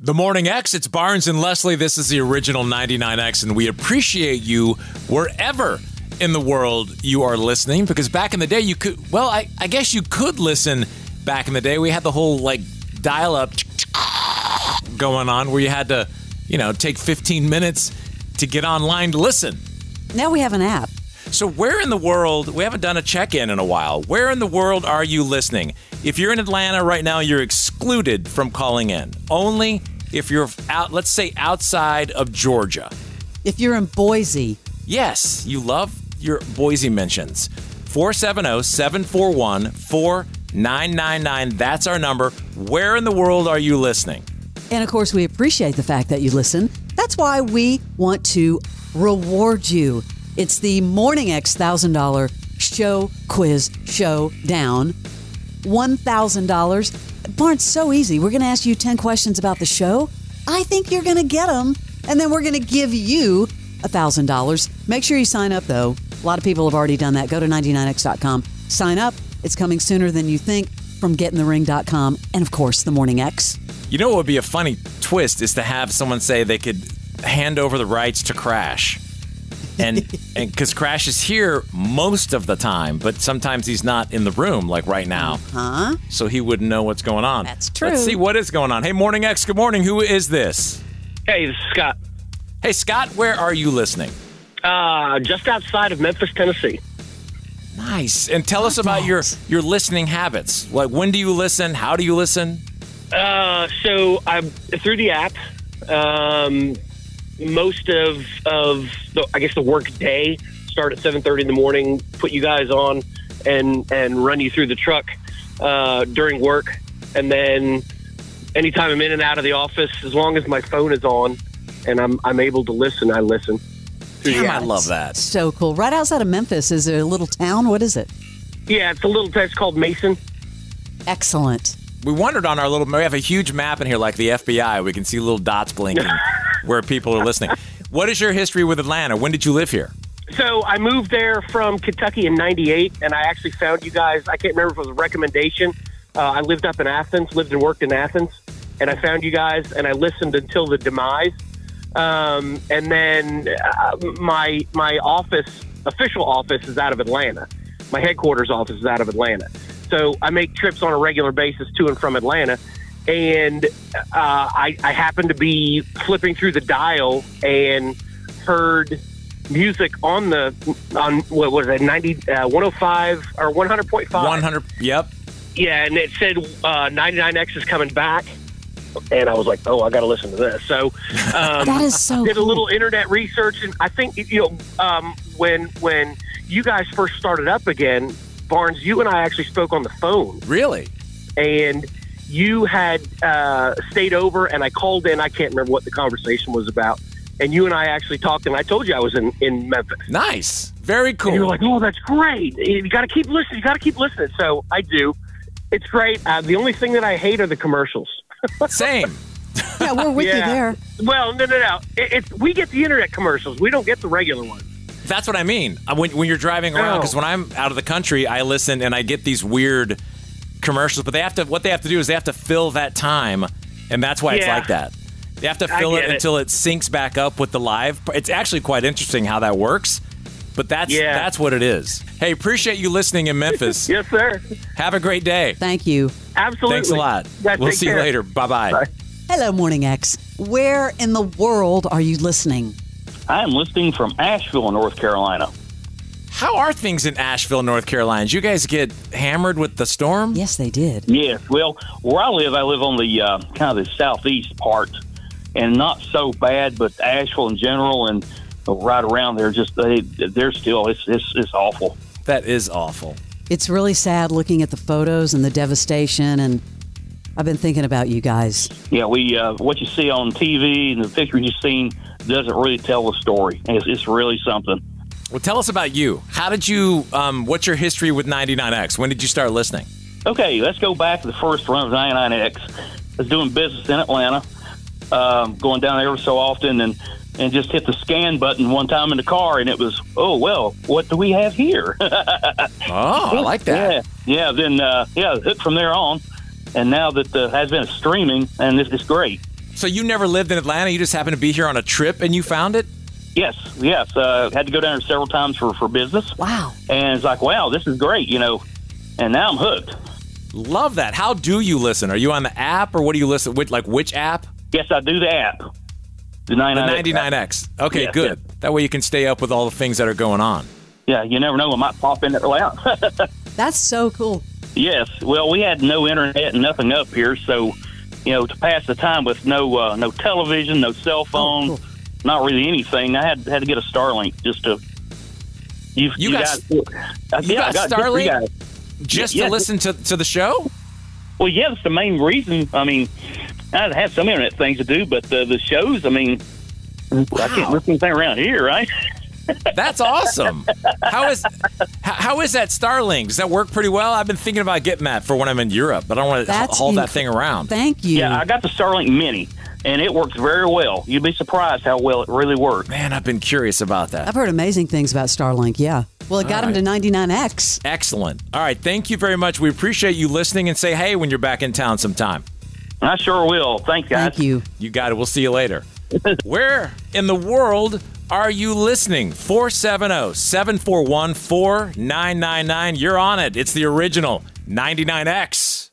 The Morning X, it's Barnes and Leslie. This is the original 99X, and we appreciate you wherever in the world you are listening, because back in the day, you could, well, I guess you could listen back in the day. We had the whole, dial-up going on where you had to, take 15 minutes to get online to listen. Now we have an app. So where in the world, we haven't done a check-in in a while, where in the world are you listening? If you're in Atlanta right now, you're excluded from calling in. Only if you're out, let's say outside of Georgia. If you're in Boise. Yes, you love your Boise mentions. 470-741-4999. That's our number. Where in the world are you listening? And of course, we appreciate the fact that you listen. That's why we want to reward you. It's the Morning X $1,000 show quiz showdown. $1,000. Barnes, so easy. We're going to ask you 10 questions about the show. I think you're going to get them. And then we're going to give you $1,000. Make sure you sign up, though. A lot of people have already done that. Go to 99x.com. Sign up. It's coming sooner than you think from gettinthering.com. And, of course, the Morning X. You know what would be a funny twist is to have someone say they could hand over the rights to Crash. And because Crash is here most of the time, but sometimes he's not in the room, like right now. Huh? So he wouldn't know what's going on. That's true. Let's see what is going on. Hey, Morning X, good morning. Who is this? Hey, this is Scott. Hey, Scott, where are you listening? Just outside of Memphis, Tennessee. Nice. And tell us about your listening habits. Like, when do you listen? How do you listen? So I'm through the app. Most of the work day start at 7:30 in the morning. Put you guys on and run you through the truck during work, and then anytime I'm in and out of the office, as long as my phone is on and I'm able to listen, I listen. Damn, I love that. So cool. Right outside of Memphis, is there a little town? What is it? Yeah, it's a little town. It's called Mason. Excellent. We wondered on our we have a huge map in here like the FBI. We can see little dots blinking where people are listening. What is your history with Atlanta? When did you live here? So I moved there from Kentucky in '98, and I actually found you guys. I can't remember if it was a recommendation. I lived up in Athens, lived and worked in Athens, and I found you guys, and I listened until the demise. And then my official office is out of Atlanta. My headquarters office is out of Atlanta. So I make trips on a regular basis to and from Atlanta. And I happened to be flipping through the dial and heard music on what was it, 105 or 100.5? 100, yep. Yeah, and it said 99X is coming back. And I was like, oh, I got to listen to this. So that is so did a cool. little internet research. And I think, when you guys first started up again, Barnes, you and I actually spoke on the phone. Really? And you had stayed over, and I called in. I can't remember what the conversation was about. And you and I actually talked, and I told you I was in Memphis. Nice. Very cool. And you were like, oh, that's great. You got to keep listening. You got to keep listening. So I do. It's great. The only thing that I hate are the commercials. Same. Yeah, we're with you there. Well, no. We get the internet commercials. We don't get the regular ones. That's what I mean. When you're driving around, because when I'm out of the country, I listen and I get these weird commercials. But what they have to do is they have to fill that time, and that's why it's like that. They have to fill it until it syncs back up with the live. It's actually quite interesting how that works. But that's what it is. Hey, appreciate you listening in Memphis. Yes, sir. Have a great day. Thank you. Absolutely. Thanks a lot. We'll see you later. Bye-bye. Bye. Hello, Morning X. Where in the world are you listening? I am listening from Asheville, North Carolina. How are things in Asheville, North Carolina? Did you guys get hammered with the storm? Yes, they did. Yes. Well, where I live on the kind of the southeast part, and not so bad, but Asheville in general and right around there, they're still, it's awful. That is awful. It's really sad looking at the photos and the devastation, and I've been thinking about you guys. Yeah, what you see on TV and the pictures you've seen doesn't really tell the story. It's really something. Well, tell us about you. How did you, what's your history with 99X? When did you start listening? Okay, let's go back to the first run of 99X. I was doing business in Atlanta, going down there every so often, and just hit the scan button one time in the car, and it was, oh, well, what do we have here? I like that. Yeah. Then hooked from there on, and now that has been streaming, and it's great. So you never lived in Atlanta? You just happened to be here on a trip and you found it? Yes. Had to go down there several times for business. Wow. And it's like, wow, this is great, and now I'm hooked. Love that. How do you listen? Are you on the app, or what do you listen with? Like which app? Yes, I do the app. The 99X. Okay, yes, good. yes. That way you can stay up with all the things that are going on. Yeah, you never know. I might pop in there loud. That's so cool. Yes. Well, we had no internet and nothing up here, so to pass the time with no television, no cell phone, cool. not really anything. I had to get a Starlink just to. You got guys, you got Starlink guys. just to listen to the show? Well, yeah, that's the main reason. I mean, I had some internet things to do, but the shows. I mean, I can't listen to anything around here, right? That's awesome. How is that Starlink? Does that work pretty well? I've been thinking about getting that for when I'm in Europe, but I don't want to haul that thing around. Thank you. Yeah, I got the Starlink Mini, and it works very well. You'd be surprised how well it really works. Man, I've been curious about that. I've heard amazing things about Starlink, yeah. Well, it got him to 99X. Excellent. All right, thank you very much. We appreciate you listening, and say hey when you're back in town sometime. I sure will. Thanks, guys. Thank you. You got it. We'll see you later. Where in the world are you listening? 470-741-4999. You're on it. It's the original 99X.